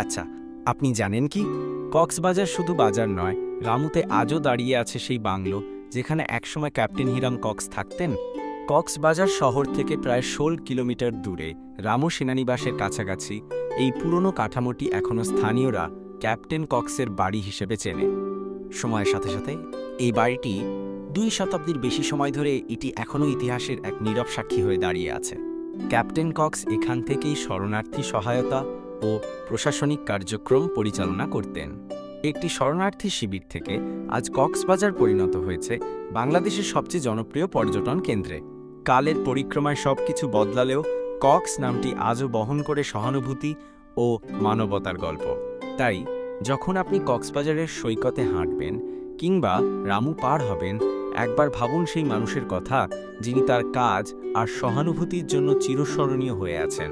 আচ্ছা, আপনি জানেন কি কক্সবাজার শুধু বাজার নয়, রামুতে আজও দাঁড়িয়ে আছে সেই বাংলো যেখানে একসময় ক্যাপ্টেন হিরাম কক্স থাকতেন। কক্সবাজার শহর থেকে প্রায় ১৬ কিলোমিটার দূরে রামু সেনানিবাসের কাছাকাছি এই পুরনো কাঠামোটি এখনও স্থানীয়রা ক্যাপ্টেন কক্সের বাড়ি হিসেবে চেনে। সময়ের সাথে সাথে এই বাড়িটি ২ শতাব্দীর বেশি সময় ধরে এটি এখনও ইতিহাসের এক নীরব সাক্ষী হয়ে দাঁড়িয়ে আছে। ক্যাপ্টেন কক্স এখান থেকেই শরণার্থী সহায়তা ও প্রশাসনিক কার্যক্রম পরিচালনা করতেন। একটি শরণার্থী শিবির থেকে আজ কক্সবাজার পরিণত হয়েছে বাংলাদেশের সবচেয়ে জনপ্রিয় পর্যটন কেন্দ্রে। কালের পরিক্রমায় সবকিছু বদলালেও কক্স নামটি আজও বহন করে সহানুভূতি ও মানবতার গল্প। তাই যখন আপনি কক্সবাজারের সৈকতে হাঁটবেন কিংবা রামু পার হবেন, একবার ভাবুন সেই মানুষের কথা যিনি তার কাজ আর সহানুভূতির জন্য চিরস্মরণীয় হয়ে আছেন।